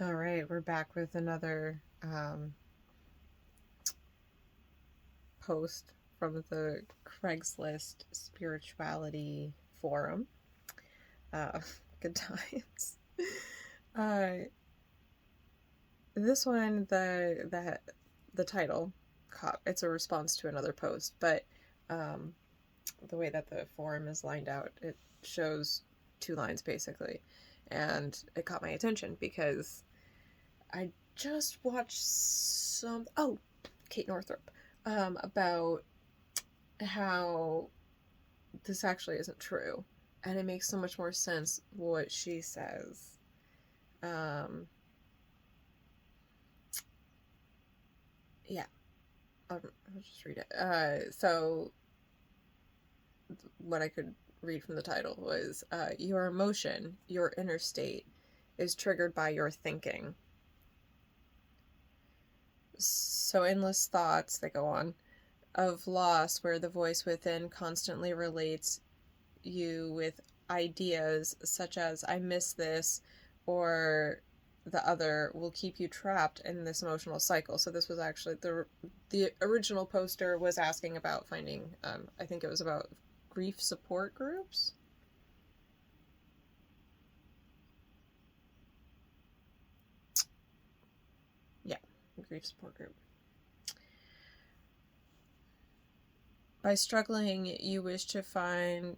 All right, we're back with another post from the Craigslist spirituality forum. Uh, Good times. Uh, this one, the title, it's a response to another post, but um, the way that the forum is lined out, it shows two lines basically, and it caught my attention because I just watched Kate Northrup, about how this actually isn't true, and it makes so much more sense what she says. Um, yeah, I'll just read it. So what I could read from the title was, your emotion, your inner state, is triggered by your thinking. So endless thoughts that go on of loss, where the voice within constantly relates you with ideas such as I miss this or the other, will keep you trapped in this emotional cycle. So this was actually the original poster was asking about finding, I think it was about grief support groups. Yeah, grief support group. By suggesting you wish to find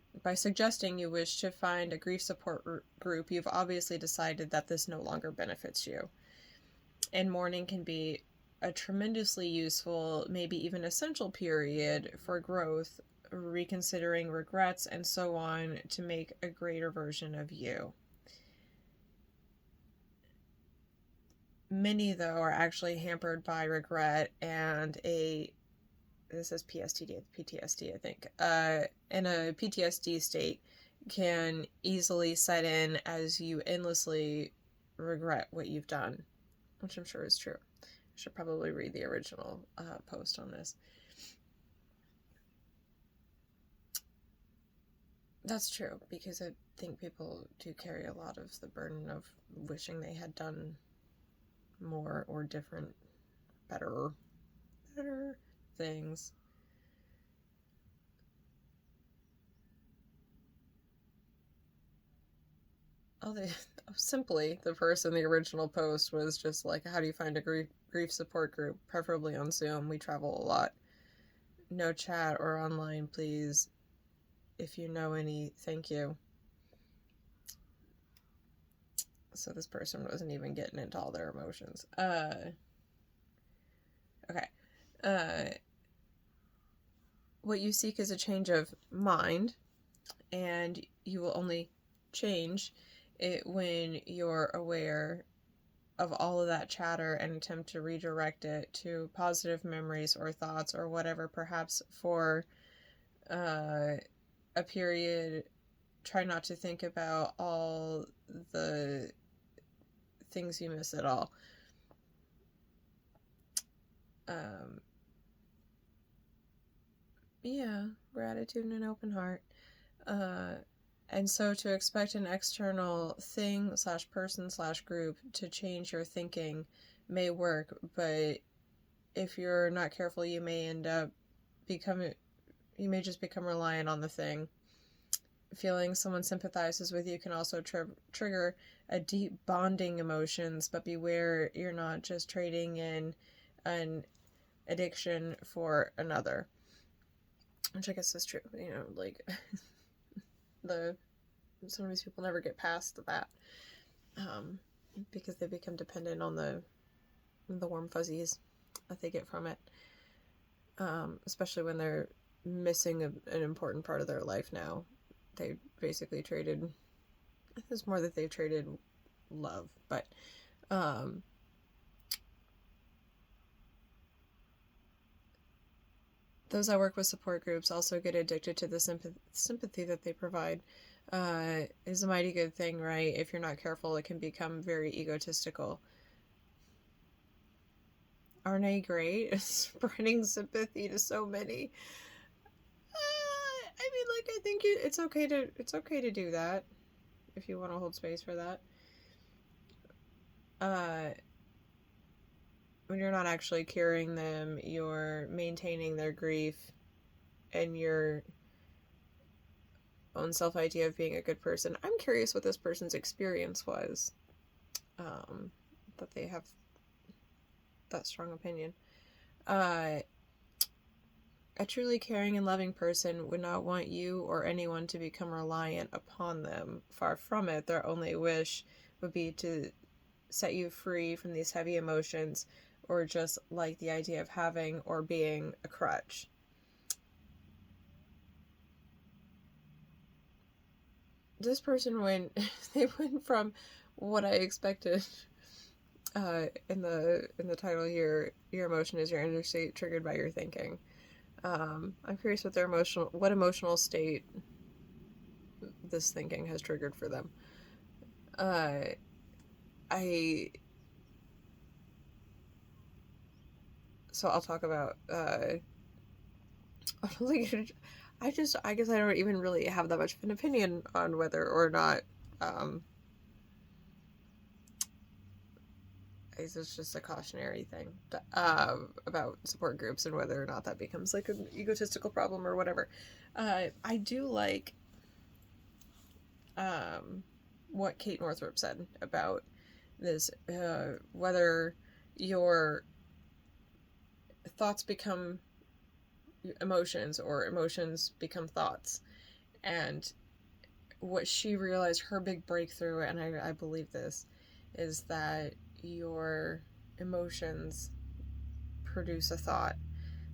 a grief support group, you've obviously decided that this no longer benefits you. And mourning can be a tremendously useful, maybe even essential period for growth, reconsidering regrets, and so on to make a greater version of you. Many, though, are actually hampered by regret and this is PTSD, I think. In a PTSD state can easily set in as you endlessly regret what you've done, which I'm sure is true. I should probably read the original post on this. That's true, because I think people do carry a lot of the burden of wishing they had done more or different, better things. Oh, simply the person in the original post was just like, how do you find a grief support group, preferably on Zoom? We travel a lot. No chat or online, please. If you know any, thank you. So this person wasn't even getting into all their emotions. Okay. Uh, what you seek is a change of mind, and you will only change it when you're aware of all of that chatter and attempt to redirect it to positive memories or thoughts or whatever. Perhaps for uh, a period, try not to think about all the things you miss at all. Um, yeah, gratitude and an open heart. Uh, and so to expect an external thing slash person slash group to change your thinking may work, but if you're not careful, you may end up becoming, you may just become reliant on the thing. Feeling someone sympathizes with you can also trigger a deep bonding emotions, but beware you're not just trading in an addiction for another. Which I guess is true. Like the some of these people never get past that, um, because they become dependent on the warm fuzzies that they get from it, especially when they're missing an important part of their life now. They basically traded. It's more that they've traded love, but those that work with support groups also get addicted to the sympathy that they provide. Is a mighty good thing, right? If you're not careful, it can become very egotistical. Aren't they great? Spreading sympathy to so many. I mean, like, I think it's okay to do that if you want to hold space for that. uh, when you're not actually curing them, you're maintaining their grief and your own self idea of being a good person. I'm curious what this person's experience was, that they have that strong opinion. A truly caring and loving person would not want you or anyone to become reliant upon them. Far from it, their only wish would be to set you free from these heavy emotions, or just like the idea of having or being a crutch. This person went, they went from what I expected. In the title here, your emotion is your inner state triggered by your thinking. I'm curious what emotional state this thinking has triggered for them. Uh, I so I'll talk about. I guess I don't even really have that much of an opinion on whether or not. It's just a cautionary thing about support groups and whether or not that becomes like an egotistical problem or whatever. I do like what Kate Northrup said about this, whether your thoughts become emotions or emotions become thoughts. And what she realized, her big breakthrough, and I believe this, is that your emotions produce a thought.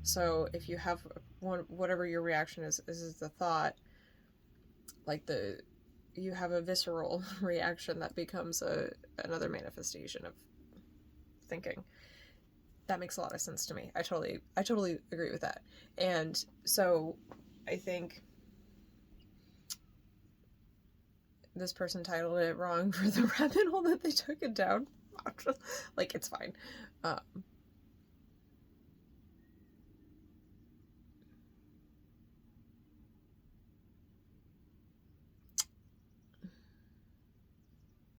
So if you have whatever your reaction is the thought, like you have a visceral reaction that becomes another manifestation of thinking. That makes a lot of sense to me. I totally agree with that. And so I think this person titled it wrong for the rabbit hole that they took it down. Like, it's fine.